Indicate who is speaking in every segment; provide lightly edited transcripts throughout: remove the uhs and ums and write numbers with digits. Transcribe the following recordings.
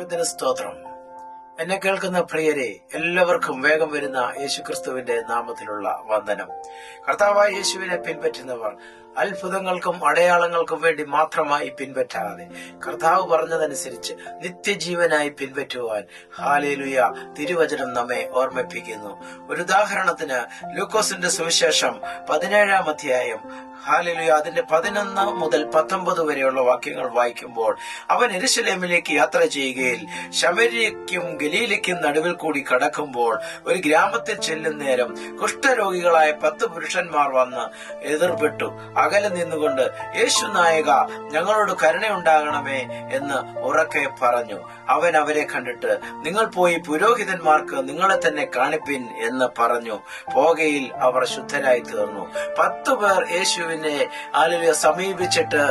Speaker 1: ദൈവത്തിന് സ്തോത്രം. എന്നെ കേൾക്കുന്ന പ്രിയരെ, എല്ലാവർക്കും വേഗം വരുന്ന യേശുക്രിസ്തുവിന്റെ നാമത്തിലുള്ള വന്ദനം. കർത്താവായ യേശുവിനെ പിൻപറ്റുന്നവർ അത്ഭുതങ്ങൾക്കും അടയാളങ്ങൾക്കും വേണ്ടി മാത്രമായി പിൻപറ്റാതെ കർത്താവ് പറഞ്ഞതനുസരിച്ച് നിത്യജീവനായി പിൻപറ്റുവാൻ ഹല്ലേലൂയ തിരുവചനം നമ്മെ ഓർമ്മിപ്പിക്കുന്നു. ഒരു ഉദാഹരണത്തിന് ലൂക്കോസിന്റെ സുവിശേഷം 17-ാം അധ്യായം ഹല്ലേലൂയ അതിന്റെ 11 മുതൽ 19 വരെയുള്ള വാക്യങ്ങൾ വായിക്കുമ്പോൾ, അവൻ യെരൂശലേമിലേക്ക് യാത്ര ചെയ്യുകയിൽ ശമര്യയ്ക്കും ഗലീലയ്ക്കും നടുവിൽ കൂടി കടക്കുമ്പോൾ ഒരു ഗ്രാമത്തിൽ ചെല്ലും നേരം കുഷ്ഠരോഗികളായ 10 പുരുഷന്മാർ വന്ന് എതിർപ്പെട്ടു. അകലെ നിന്നുകൊണ്ട്, യേശു നായക, ഞങ്ങളോട് കരുണയുണ്ടാകണമേ എന്ന് ഉറക്കെ പറഞ്ഞു. അവൻ അവരെ കണ്ടിട്ട്, നിങ്ങൾ പോയി പുരോഹിതന്മാർക്ക് നിങ്ങളെ തന്നെ കാണിപ്പിൻ എന്ന് പറഞ്ഞു. പോകയിൽ അവർ ശുദ്ധരായി തീർന്നു. 10 പേർ യേശുവിനെ സമീപിച്ചിട്ട്,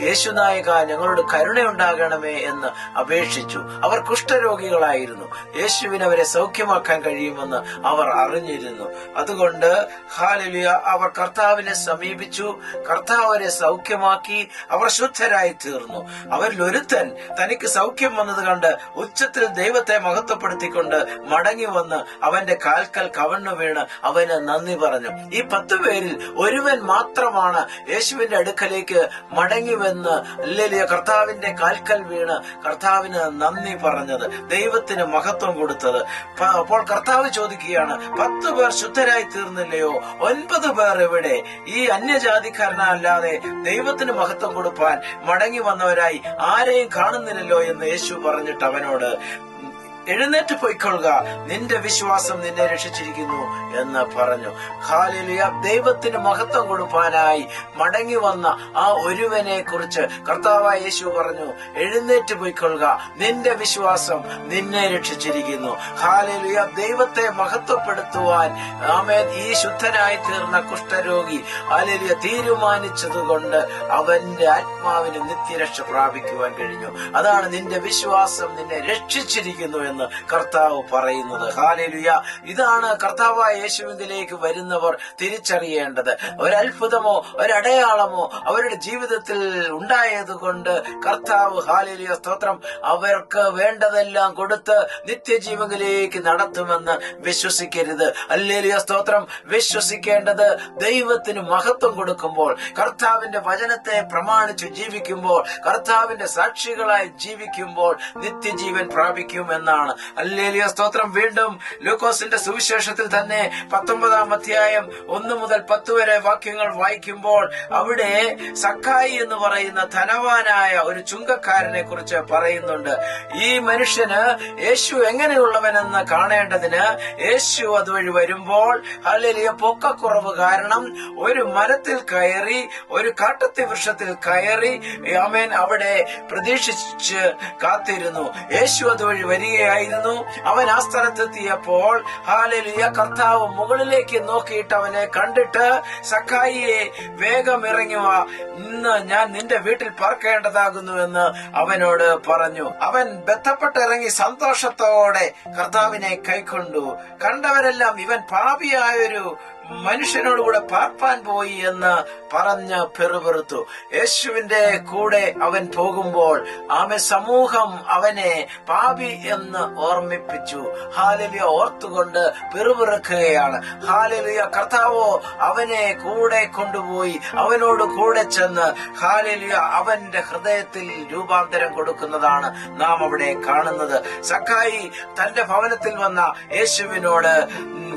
Speaker 1: യേശു നായക, ഞങ്ങളോട് കരുണയുണ്ടാകണമേ എന്ന് അപേക്ഷിച്ചു. അവർ കുഷ്ഠരോഗികളായിരുന്നു. യേശുവിന് അവരെ സൗഖ്യമാക്കാൻ കഴിയുമെന്ന് അവർ അറിഞ്ഞിരുന്നു. അതുകൊണ്ട് ഹല്ലേലൂയ അവർ കർത്താവിനെ സമീപിച്ചു. കർത്താവ് അവരെ സൗഖ്യമാക്കി. അവർ ശുദ്ധരായി തീർന്നു. അവരിൽ ഒരുത്തൻ തനിക്ക് സൗഖ്യം വന്നത് കണ്ട് ഉച്ചത്തിൽ ദൈവത്തെ മഹത്വപ്പെടുത്തിക്കൊണ്ട് മടങ്ങി വന്ന് അവന്റെ കാൽക്കൽ കവണ്ണു വീണ് അവന് നന്ദി പറഞ്ഞു. ഈ 10 പേരിൽ ഒരുവൻ മാത്രമാണ് യേശുവിന്റെ അടുക്കലേക്ക് മടങ്ങിവെന്ന് ഹല്ലേലൂയ കർത്താവിന്റെ കാൽക്കൽ വീണ് കർത്താവിന് നന്ദി പറഞ്ഞത്, ദൈവത്തിന് മഹത്വം കൊടുത്തത്. അപ്പോൾ കർത്താവ് ചോദിക്കുകയാണ്, 10 പേർ ശുദ്ധരായി തീർന്നില്ലയോ? 9 പേർ എവിടെ? ഈ അന്യജാതിക്കാരനല്ലാതെ ദൈവത്തിന് മഹത്വം കൊടുപ്പാൻ മടങ്ങി വന്നവരായി ആരെയും കാണുന്നില്ലല്ലോ എന്ന് യേശു പറഞ്ഞിട്ട് അവനോട്, എഴുന്നേറ്റ് പോയിക്കൊള്ളുക, നിന്റെ വിശ്വാസം നിന്നെ രക്ഷിച്ചിരിക്കുന്നു എന്ന് പറഞ്ഞു. ഹല്ലേലൂയ ദൈവത്തിന് മഹത്വം കൊടുപ്പാനായി മടങ്ങി വന്ന ആ ഒരുവനെ കുറിച്ച് കർത്താവായ യേശു പറഞ്ഞു, എഴുന്നേറ്റ് പോയിക്കൊള്ളുക, നിന്റെ വിശ്വാസം നിന്നെ രക്ഷിച്ചിരിക്കുന്നു. ഹല്ലേലൂയ ദൈവത്തെ മഹത്വപ്പെടുത്തുവാൻ ആമേൻ ഈ ശുദ്ധനായി തീർന്ന കുഷ്ഠരോഗി ഹല്ലേലൂയ തീരുമാനിച്ചതുകൊണ്ട് അവന്റെ ആത്മാവിന് നിത്യരക്ഷ പ്രാപിക്കുവാൻ കഴിഞ്ഞു. അതാണ് നിന്റെ വിശ്വാസം നിന്നെ രക്ഷിച്ചിരിക്കുന്നു എന്ന് കർത്താവ് പറയുന്നത്. ഹല്ലേലൂയ ഇതാണ് കർത്താവായ യേശുവിലേക്ക് വരുന്നവർ തിരിച്ചറിയേണ്ടത്. ഒരത്ഭുതമോ ഒരടയാളമോ അവരുടെ ജീവിതത്തിൽ ഉണ്ടായതുകൊണ്ട് കർത്താവ് ഹല്ലേലൂയ സ്തോത്രം അവർക്ക് വേണ്ടതെല്ലാം കൊടുത്ത് നിത്യജീവനിലേക്ക് നടത്തുമെന്ന് വിശ്വസിക്കരുത്. ഹല്ലേലൂയ സ്തോത്രം വിശ്വസിക്കേണ്ടത് ദൈവത്തിന് മഹത്വം കൊടുക്കുമ്പോൾ, കർത്താവിന്റെ വചനത്തെ പ്രമാണിച്ചു ജീവിക്കുമ്പോൾ, കർത്താവിന്റെ സാക്ഷികളായി ജീവിക്കുമ്പോൾ നിത്യജീവൻ പ്രാപിക്കും എന്നാണ്. ഹല്ലേലൂയ സ്തോത്രം. വീണ്ടും ലൂക്കോസിന്റെ സുവിശേഷത്തിൽ തന്നെ 19-ാം അധ്യായം 1 മുതൽ 10 വരെ വാക്യങ്ങൾ വായിക്കുമ്പോൾ അവിടെ സക്കായി എന്ന് പറയുന്ന ധനവാനായ ഒരു ചുങ്കക്കാരനെ കുറിച്ച് പറയുന്നുണ്ട്. ഈ മനുഷ്യന് യേശു എങ്ങനെയുള്ളവനെന്ന് കാണേണ്ടതിന് യേശു അതുവഴി വരുമ്പോൾ ഹല്ലേലൂയ പൊക്കക്കുറവ് കാരണം ഒരു മരത്തിൽ കയറി, ഒരു കാട്ടത്തി വൃക്ഷത്തിൽ കയറി ആമേൻ അവിടെ പ്രതീക്ഷിച്ച് കാത്തിരുന്നു. യേശു അതുവഴി വരികയായിരുന്നു. അവൻ ആ സ്ഥലത്തെത്തിയപ്പോൾ ഹല്ലേലൂയ കർത്താവ് മുകളിലേക്ക് നോക്കിയിട്ട് അവനെ കണ്ടിട്ട്, സക്കായിയെ, വേഗം ഇറങ്ങി വാ, ഇന്ന് ഞാൻ നിന്റെ വീട്ടിൽ പാർക്കേണ്ടതാകുന്നു എന്ന് അവനോട് പറഞ്ഞു. അവൻ ബന്ധപ്പെട്ടിറങ്ങി സന്തോഷത്തോടെ കർത്താവിനെ കൈക്കൊണ്ടു. കണ്ടവരെല്ലാം ഇവൻ പാപിയായൊരു മനുഷ്യനോടുകൂടെ പാർപ്പാൻ പോയി എന്ന് പറഞ്ഞ് പെറുപെറുത്തു. യേശുവിന്റെ കൂടെ അവൻ പോകുമ്പോൾ സമൂഹം അവനെ പാപി എന്ന് ഓർമ്മിപ്പിച്ചു. ഹല്ലേലൂയ ഓർത്തുകൊണ്ട് പെറുപെറുക്കുകയാണ്. ഹല്ലേലൂയ കർത്താവോ അവനെ കൂടെ കൊണ്ടുപോയി അവനോട് കൂടെ ചെന്ന് ഹല്ലേലൂയ അവന്റെ ഹൃദയത്തിൽ രൂപാന്തരം കൊടുക്കുന്നതാണ് നാം അവിടെ കാണുന്നത്. സക്കായി തന്റെ ഭവനത്തിൽ വന്ന യേശുവിനോട്,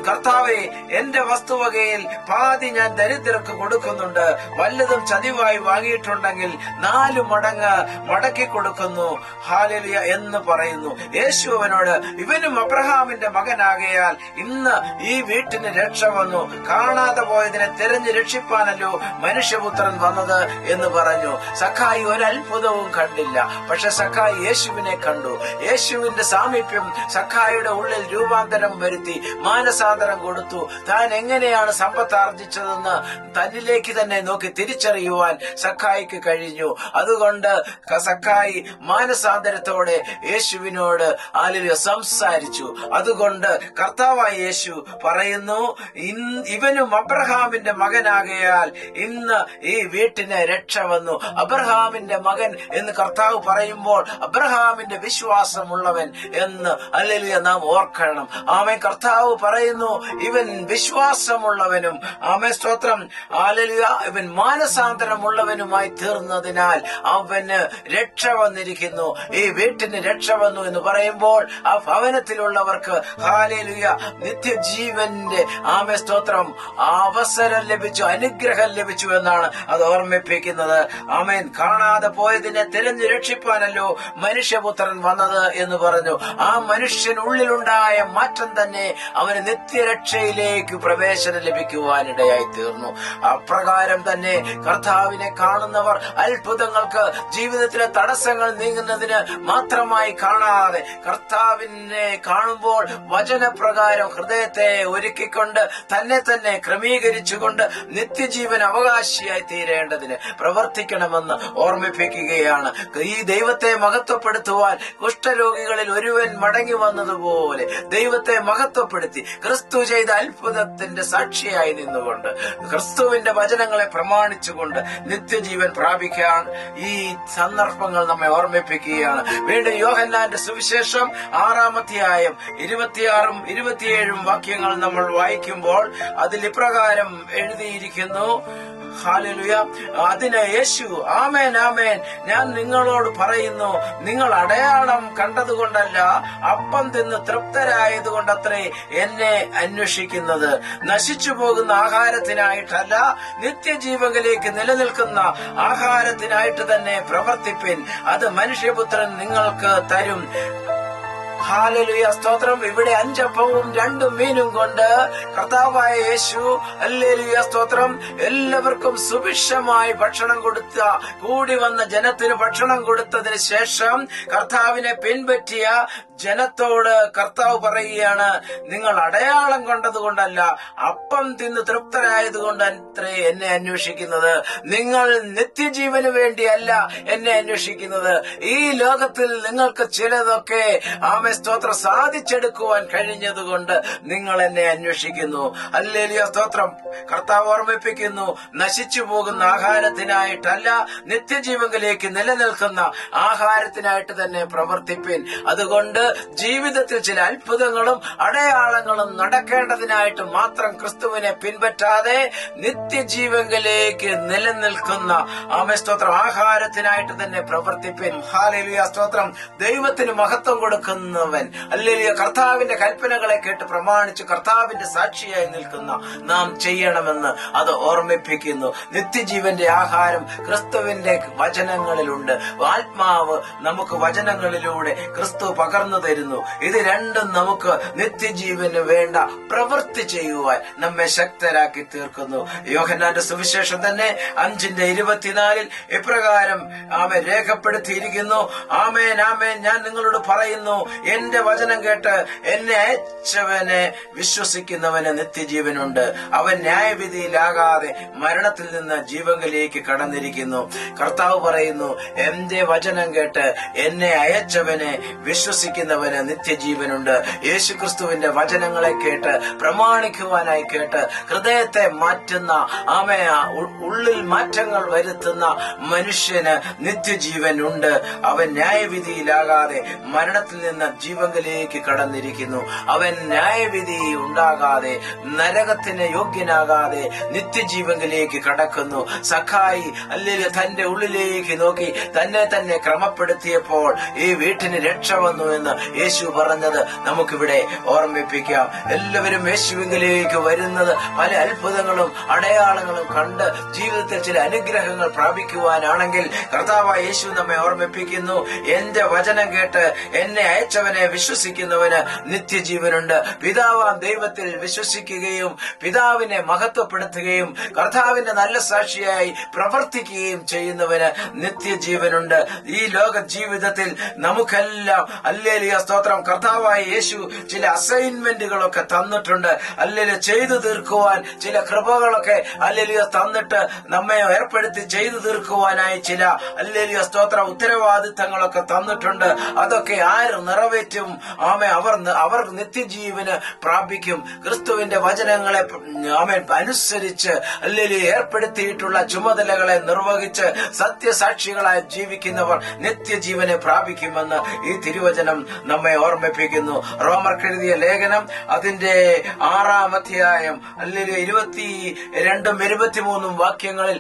Speaker 1: കർത്താവേ, എന്റെ വസ്തുവകയിൽ പാതി ഞാൻ ദരിദ്രർക്ക് കൊടുക്കുന്നുണ്ട്. വല്ലതും ചതിവായി വാങ്ങിയിട്ടുണ്ടെങ്കിൽ 4 മടങ്ങ് മടക്കി കൊടുക്കുന്നു ഹല്ലേലൂയ എന്ന് പറയുന്നു. യേശു അവനോട്, ഇവനും അബ്രഹാമിന്റെ മകനാകയാൽ ഇന്ന് ഈ വീട്ടിന് രക്ഷ വന്നു. കാണാതെ പോയതിനെ തിരഞ്ഞു രക്ഷിപ്പാനല്ലോ മനുഷ്യപുത്രൻ വന്നത് എന്ന് പറഞ്ഞു. സക്കായി ഒരത്ഭുതവും കണ്ടില്ല. പക്ഷെ സക്കായി യേശുവിനെ കണ്ടു. യേശുവിന്റെ സാമീപ്യം സക്കായിയുടെ ഉള്ളിൽ രൂപാന്തരം വരുത്തി, മാനസാന്തരം കൊടുത്തു. താൻ എങ്ങനെ എങ്ങനെയാണ് സമ്പത്ത് ആർജിച്ചതെന്ന് തന്നിലേക്ക് തന്നെ നോക്കി തിരിച്ചറിയുവാൻ സക്കായിക്ക് കഴിഞ്ഞു. അതുകൊണ്ട് സക്കായി മാനസാന്തരത്തോടെ യേശുവിനോട് സംസാരിച്ചു. അതുകൊണ്ട് കർത്താവായ യേശു പറയുന്നു, ഇവനും അബ്രഹാമിന്റെ മകനാകയാൽ ഇന്ന് ഈ വീട്ടിന് രക്ഷ വന്നു. അബ്രഹാമിന്റെ മകൻ എന്ന് കർത്താവ് പറയുമ്പോൾ അബ്രഹാമിന്റെ വിശ്വാസമുള്ളവൻ എന്ന് ഹല്ലേലൂയ നാം ഓർക്കണം. ആമേൻ. കർത്താവ് പറയുന്നു ഇവൻ വിശ്വാസമുള്ളവനും, ആമേൻ സ്തോത്രം, ഹല്ലേലൂയ, ഇവൻ മാനസാന്തരമുള്ളവനുമായി തീർന്നതിനാൽ അവന് രക്ഷ വന്നിരിക്കുന്നു. ഈ വീട്ടിന് രക്ഷ വന്നു എന്ന് പറയുമ്പോൾ ആ ഭവനത്തിലുള്ളവർക്ക് ഹല്ലേലൂയ നിത്യജീവന്റെ, ആമേൻ സ്തോത്രം, അവസരം ലഭിച്ചു, അനുഗ്രഹം ലഭിച്ചു എന്നാണ് അത് ഓർമ്മിപ്പിക്കുന്നത്. ആമേൻ. കാണാതെ പോയതിനെ തിരഞ്ഞു രക്ഷിപ്പാനല്ലോ മനുഷ്യപുത്രൻ വന്നത് എന്ന് പറഞ്ഞു. ആ മനുഷ്യനുള്ളിലുണ്ടായ മാറ്റം തന്നെ അവന് നിത്യരക്ഷയിലേക്ക് പ്രവേശനം ലഭിക്കുവാനിടയായി തീർന്നു. അപ്രകാരം തന്നെ കർത്താവിനെ കാണുന്നവർ അത്ഭുതങ്ങൾക്ക്, ജീവിതത്തിലെ തടസ്സങ്ങൾ നീങ്ങുന്നതിന് മാത്രമായി കാണാതെ കർത്താവിനെ കാണുമ്പോൾ വചനപ്രകാരം ഹൃദയത്തെ ഒരുക്കിക്കൊണ്ട് തന്നെ തന്നെ ക്രമീകരിച്ചുകൊണ്ട് നിത്യജീവൻ അവകാശിയായി തീരേണ്ടതിന് പ്രവർത്തിക്കണമെന്ന് ഓർമ്മിപ്പിക്കുകയാണ്. ഈ ദൈവത്തെ മഹത്വപ്പെടുത്തുവാൻ കുഷ്ഠരോഗികളിൽ ഒരുവൻ മടങ്ങി വന്നതുപോലെ ദൈവത്തെ മഹത്വപ്പെടുത്തി ക്രിസ്തു ചെയ്ത അത്ഭുതത്തിന്റെ സാക്ഷിയായി നിന്നുകൊണ്ട് ക്രിസ്തുവിന്റെ വചനങ്ങളെ പ്രമാണിച്ചുകൊണ്ട് നിത്യജീവൻ പ്രാപിക്കാൻ ഈ സന്ദർഭങ്ങൾ നമ്മെ ഓർമ്മിപ്പിക്കുകയാണ്. വീണ്ടും യോഹന്നാന്റെ സുവിശേഷം 6-ാം അധ്യായം 26-ഉം 27-ഉം വാക്യങ്ങൾ നമ്മൾ വായിക്കുമ്പോൾ അതിൽ ഇപ്രകാരം എഴുതിയിരിക്കുന്നു. ഹല്ലേലൂയ. അതിന് യേശു, ആമേൻ ആമേൻ, ഞാൻ നിങ്ങളോട് പറയുന്നു, നിങ്ങൾ അടയാളം കണ്ടതുകൊണ്ടല്ല, അപ്പം തിന്ന് തൃപ്തരായതുകൊണ്ടത്രേ എന്നെ അന്വേഷിക്കുന്നത്. നശിച്ചു പോകുന്ന ആഹാരത്തിനായിട്ടല്ല, നിത്യജീവനിലേക്ക് നിലനിൽക്കുന്ന ആഹാരത്തിനായിട്ട് തന്നെ പ്രവർത്തിപ്പിൻ. അത് മനുഷ്യപുത്രൻ നിങ്ങൾക്ക് തരും. ഹല്ലേലൂയ സ്തോത്രം. ഇവിടെ 5 അപ്പവും 2 മീനും കൊണ്ട് കർത്താവായ യേശു, ഹല്ലേലൂയ സ്തോത്രം, എല്ലാവർക്കും സുഭിക്ഷമായി ഭക്ഷണം കൊടുത്ത, കൂടി വന്ന ജനത്തിന് ഭക്ഷണം കൊടുത്തതിന് ശേഷം കർത്താവിനെ പിൻപറ്റിയ ജനത്തോട് കർത്താവ് പറയുകയാണ്, നിങ്ങൾ അടയാളം കണ്ടതുകൊണ്ടല്ല, അപ്പം തിന്ന് തൃപ്തരായതുകൊണ്ട് അത്രേ എന്നെ അന്വേഷിക്കുന്നത്. നിങ്ങൾ നിത്യജീവന് വേണ്ടിയല്ല എന്നെ അന്വേഷിക്കുന്നത്. ഈ ലോകത്തിൽ നിങ്ങൾക്ക് ചിലതൊക്കെ, ആമേൻ സ്തോത്രം, സാധിച്ചെടുക്കുവാൻ കഴിഞ്ഞതുകൊണ്ട് നിങ്ങൾ എന്നെ അന്വേഷിക്കുന്നു. ഹല്ലേലൂയ സ്തോത്രം. കർത്താവ് ഓർമ്മിപ്പിക്കുന്നു, നശിച്ചു പോകുന്ന ആഹാരത്തിനായിട്ടല്ല, നിത്യജീവനിലേക്ക് നിലനിൽക്കുന്ന ആഹാരത്തിനായിട്ട് തന്നെ പ്രവർത്തിപ്പിൻ. അതുകൊണ്ട് ജീവിതത്തിൽ ചില അത്ഭുതങ്ങളും അടയാളങ്ങളും നടക്കേണ്ടതിനായിട്ട് മാത്രം ക്രിസ്തുവിനെ പിൻപറ്റാതെ നിത്യജീവനിലേക്ക് നിലനിൽക്കുന്ന, ആമേൻ സ്തോത്രം, ആഹാരത്തിനായിട്ട് തന്നെ പ്രവർത്തിപ്പിൻ. ഹല്ലേലൂയ സ്തോത്രം. ദൈവത്തിന് മഹത്വം കൊടുക്കുന്നവൻ, ഹല്ലേലൂയ, കർത്താവിന്റെ കൽപ്പനകളെ കേട്ട് പ്രമാണിച്ച് കർത്താവിന്റെ സാക്ഷിയായി നിൽക്കുന്ന നാം ചെയ്യണമെന്ന് അത് ഓർമ്മിപ്പിക്കുന്നു. നിത്യജീവന്റെ ആഹാരം ക്രിസ്തുവിന്റെ വചനങ്ങളിലുണ്ട്. ആത്മാവ് നമുക്ക് വചനങ്ങളിലൂടെ ക്രിസ്തു പകർന്നു തരുന്നു. ഇത് രണ്ടും നമുക്ക് നിത്യജീവന് വേണ്ട പ്രവൃത്തി ചെയ്യുവാൻ നമ്മെ ശക്തരാക്കി തീർക്കുന്നു. യോഹന്നാന്റെ സുവിശേഷം തന്നെ 5:24 ഇപ്രകാരം ആമേൻ രേഖപ്പെടുത്തിയിരിക്കുന്നു. ആമേൻ ആമേൻ, ഞാൻ നിങ്ങളോട് പറയുന്നു, എന്റെ വചനം കേട്ട് എന്നെ അയച്ചവനെ വിശ്വസിക്കുന്നവന് നിത്യജീവനുണ്ട്. അവൻ ന്യായവിധിയിലാകാതെ മരണത്തിൽ നിന്ന് ജീവനിലേക്ക് കടന്നിരിക്കുന്നു. കർത്താവ് പറയുന്നു, എന്റെ വചനം കേട്ട് എന്നെ അയച്ചവനെ വിശ്വസിക്കുന്നവന് നിത്യജീവനുണ്ട്. യേശുക്രിസ്തുവിന്റെ വചനങ്ങളെ കേട്ട് പ്രമാണിക്കുവാനായി കേട്ട് ഹൃദയത്തെ മാറ്റുന്ന, ആമേ ഉള്ളിൽ മാറ്റങ്ങൾ വരുത്തുന്ന മനുഷ്യന് നിത്യജീവൻ ഉണ്ട്. അവൻ ന്യായവിധിയിലാകാതെ മരണത്തിൽ നിന്ന് ജീവനിലേക്ക് കടന്നിരിക്കുന്നു. അവൻ ന്യായവിധി ഉണ്ടാകാതെ നരകത്തിന് യോഗ്യനാകാതെ നിത്യജീവനിലേക്ക് കടക്കുന്നു. സഖായി അല്ലെങ്കിൽ തന്റെ ഉള്ളിലേക്ക് നോക്കി തന്നെ തന്നെ ക്രമപ്പെടുത്തിയപ്പോൾ ഈ വീട്ടിന് രക്ഷ വന്നു എന്ന് യേശു പറഞ്ഞത് നമുക്കിവിടെ ഓർമ്മിപ്പിക്കാം. എല്ലാവരും യേശുവിലേക്ക് വരുന്നത് പല അത്ഭുതങ്ങളും അടയാളങ്ങളും കണ്ട് ജീവിതത്തിൽ ചില അനുഗ്രഹങ്ങൾ പ്രാപിക്കുവാനാണെങ്കിൽ കർത്താവായ യേശു നമ്മെ ഓർമ്മിപ്പിക്കുന്നു, എന്റെ വചനം കേട്ട് എന്നെ അയച്ചവനെ വിശ്വസിക്കുന്നവന് നിത്യജീവനുണ്ട്. പിതാവാം ദൈവത്തിൽ വിശ്വസിക്കുകയും പിതാവിനെ മഹത്വപ്പെടുത്തുകയും കർത്താവിന്റെ നല്ല സാക്ഷിയായി പ്രവർത്തിക്കുകയും ചെയ്യുന്നവന് നിത്യജീവനുണ്ട്. ഈ ലോക ജീവിതത്തിൽ നമുക്കെല്ലാം ഹല്ലേലൂയ ഹല്ലേലൂയ സ്തോത്രം. കർത്താവായ യേശു ചില അസൈൻമെന്റുകളൊക്കെ തന്നിട്ടുണ്ട്. ഹല്ലേലൂയ ചെയ്തു തീർക്കുവാൻ ചില കൃപകളൊക്കെ ഹല്ലേലൂയ തന്നിട്ട് നമ്മെ ഏർപ്പെടുത്തി ചെയ്തു തീർക്കുവാനായി ചില ഹല്ലേലൂയ സ്തോത്രം ഉത്തരവാദിത്തങ്ങളൊക്കെ തന്നിട്ടുണ്ട്. അതൊക്കെ ആര് നിറവേറ്റും? അവർ നിത്യജീവന് പ്രാപിക്കും. ക്രിസ്തുവിന്റെ വചനങ്ങളെ അനുസരിച്ച് ഹല്ലേലൂയ ഏർപ്പെടുത്തിയിട്ടുള്ള ചുമതലകളെ നിർവഹിച്ച് സത്യസാക്ഷികളായി ജീവിക്കുന്നവർ നിത്യജീവനെ പ്രാപിക്കുമെന്ന് ഈ തിരുവചനം നമ്മെ ഓർമ്മിപ്പിക്കുന്നു. റോമർക്കെഴുതിയ ലേഖനം അതിന്റെ 6-ാം അധ്യായം ഹല്ലേലൂയ 22-ഉം 23-ഉം വാക്യങ്ങളിൽ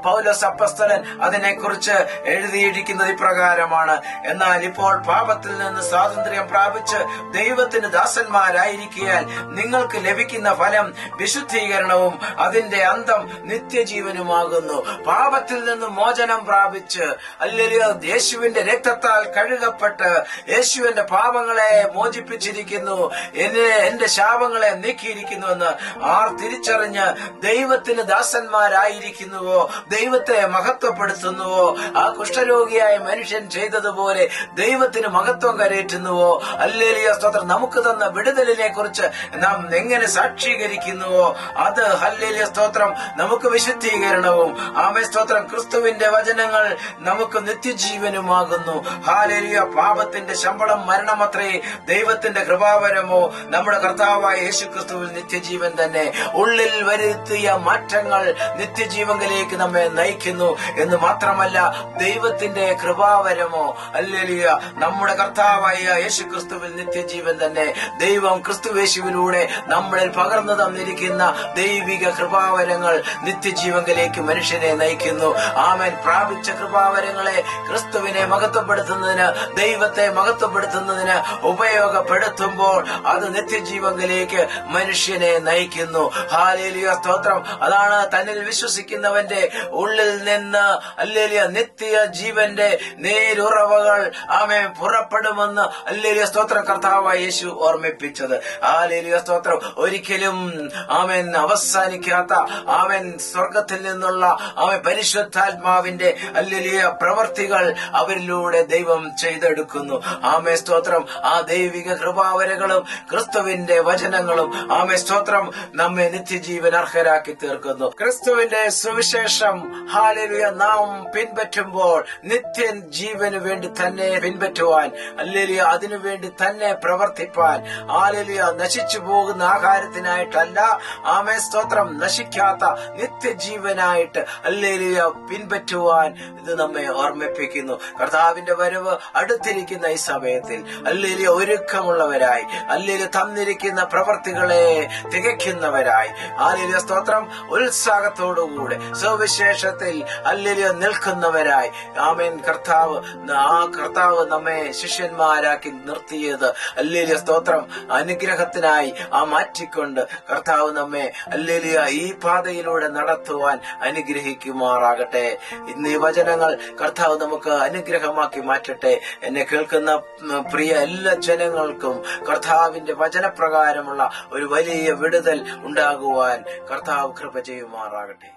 Speaker 1: പൗലോസ് അപ്പോസ്തലൻ അതിനെക്കുറിച്ച് എഴുതിയിരിക്കുന്നത് ഇപ്രകാരമാണ്: എന്നാൽ ഇപ്പോൾ പാപത്തിൽ നിന്ന് സ്വാതന്ത്ര്യം പ്രാപിച്ച് ദൈവത്തിന് ദാസന്മാരായിരിക്കാൻ നിങ്ങൾക്ക് ലഭിക്കുന്ന ഫലം വിശുദ്ധീകരണവും അതിന്റെ അന്തം നിത്യജീവനുമാകുന്നു. പാപത്തിൽ നിന്ന് മോചനം പ്രാപിച്ച് ഹല്ലേലൂയ യേശുവിന്റെ രക്തത്താൽ കഴുകപ്പെട്ട് യേശുവിന്റെ പാപങ്ങളെ മോചിപ്പിച്ചിരിക്കുന്നു, എന്റെ ശാപങ്ങളെ നീക്കിയിരിക്കുന്നുവെന്ന് ആർ തിരിച്ചറിഞ്ഞ് ദൈവത്തിന് ദാസന്മാരായിരിക്കുന്നുവോ, ദൈവത്തെ മഹത്വപ്പെടുത്തുന്നുവോ, ആ കുഷ്ഠരോഗിയായ മനുഷ്യൻ ചെയ്തതുപോലെ ദൈവത്തിന് മഹത്വം കരയറ്റുന്നുവോ, ഹല്ലേലൂയ സ്തോത്രം, നമുക്ക് തന്ന വിടുതലിനെ കുറിച്ച് നാം എങ്ങനെ സാക്ഷീകരിക്കുന്നുവോ അത് ഹല്ലേലൂയ സ്തോത്രം നമുക്ക് വിശുദ്ധീകരണവും ആമേൻ സ്തോത്രം ക്രിസ്തുവിന്റെ വചനങ്ങൾ നമുക്ക് നിത്യജീവനുമാകുന്നു. ഹല്ലേലൂയ. പാപത്തിന്റെ ശമ്പളം മരണമത്രേ, ദൈവത്തിന്റെ കൃപാവരമോ നമ്മുടെ കർത്താവായ യേശു ക്രിസ്തുവിൽ നിത്യജീവൻ തന്നെ. ഉള്ളിൽ വരുത്തിയ മാറ്റങ്ങൾ നിത്യജീവനിലേക്ക് നമ്മെ നയിക്കുന്നു എന്ന് മാത്രമല്ല, ദൈവത്തിന്റെ കൃപാവരമോ ഹല്ലേലൂയ നമ്മുടെ കർത്താവായ യേശു ക്രിസ്തുവിൽ നിത്യജീവൻ തന്നെ. ദൈവം ക്രിസ്തുയേശുവിലൂടെ നമ്മളിൽ പകർന്നു തന്നിരിക്കുന്ന ദൈവിക കൃപാവരങ്ങൾ നിത്യജീവനിലേക്ക് മനുഷ്യനെ നയിക്കുന്നു. ആമേൻ. പ്രാപിച്ച കൃപാവരങ്ങളെ ക്രിസ്തുവിനെ മഹത്വപ്പെടുത്തുന്നതിന്, ദൈവത്തെ മഹത്വപ്പെടുത്തുന്നതിന് ഉപയോഗപ്പെടുത്തുമ്പോൾ അത് നിത്യജീവനിലേക്ക് മനുഷ്യനെ നയിക്കുന്നു. ഹല്ലേലൂയ സ്തോത്രം. അതാണ് തന്നിൽ വിശ്വസിക്കുന്നവന്റെ ഉള്ളിൽ നിന്ന് ഹല്ലേലൂയ നിത്യ ജീവന്റെ നേരുറവകൾ ആമേൻ പുറപ്പെടുമെന്ന് ഹല്ലേലൂയ സ്തോത്രം കർത്താവായ യേശു ഓർമ്മിപ്പിച്ചത്. ഹല്ലേലൂയ സ്തോത്രം. ഒരിക്കലും ആമേൻ അവസാനിക്കാത്ത ആമേൻ സ്വർഗത്തിൽ നിന്നുള്ള ആമേൻ പരിശുദ്ധാത്മാവിന്റെ ഹല്ലേലൂയ പ്രവർത്തികൾ അവരിലൂടെ ദൈവം ചെയ്തെടുക്കുന്നു. ആമേൻ സ്തോത്രം. ആ ദൈവിക കൃപാവരങ്ങളും ക്രിസ്തുവിന്റെ വചനങ്ങളും ആമേൻ സ്തോത്രം നമ്മെ നിത്യജീവൻ അർഹരാക്കി തീർക്കുന്നു. ക്രിസ്തുവിന്റെ സുവിശേഷം ഹല്ലേലൂയ നാം പിൻപറ്റുമ്പോൾ നിത്യൻ ജീവന് വേണ്ടി തന്നെ പിൻപറ്റുവാൻ, ഹല്ലേലൂയ അതിനുവേണ്ടി തന്നെ പ്രവർത്തിപ്പാൻ, ഹല്ലേലൂയ നശിച്ചു പോകുന്ന ആഹാരത്തിനായിട്ടല്ല, ആമേൻ സ്തോത്രം നശിക്കാത്ത നിത്യജീവനായിട്ട് ഹല്ലേലൂയ പിൻപറ്റുവാൻ ഇത് നമ്മെ ഓർമ്മിപ്പിക്കുന്നു. കർത്താവിന്റെ വരവ് അടുത്തിരിക്കുന്ന ഈ സമയത്തിൽ ഹല്ലേലൂയ ഒരുക്കമുള്ളവരായി, ഹല്ലേലൂയ തന്നിരിക്കുന്ന പ്രവർത്തികളെ തികയ്ക്കുന്നവരായി, ഹല്ലേലൂയ സ്തോത്രം ഉത്സാഹത്തോടുകൂടെ സുവിശേഷത്തിൽ ഹല്ലേലൂയ നിൽക്കുന്നവരായി, ആമേൻ കർത്താവ് നമ്മെ ശിഷ്യന്മാരാക്കി നിർത്തിയത് ഹല്ലേലൂയ സ്തോത്രം അനുഗ്രഹത്തിനായി മാറ്റിക്കൊണ്ട് കർത്താവ് നമ്മെ ഹല്ലേലൂയ ഈ പാതയിലൂടെ നടത്തുവാൻ അനുഗ്രഹിക്കുമാറാകട്ടെ. ഇന്ന് ഈ വചനങ്ങൾ കർത്താവ് നമുക്ക് അനുഗ്രഹമാക്കി മാറ്റട്ടെ. എന്നെ കേൾക്കുന്ന പ്രിയ എല്ലാ ജനങ്ങൾക്കും കർത്താവിന്റെ വചനപ്രകാരമുള്ള ഒരു വലിയ വിടുതൽ ഉണ്ടാകുവാൻ കർത്താവ് കൃപ ചെയ്യുമാറാകട്ടെ.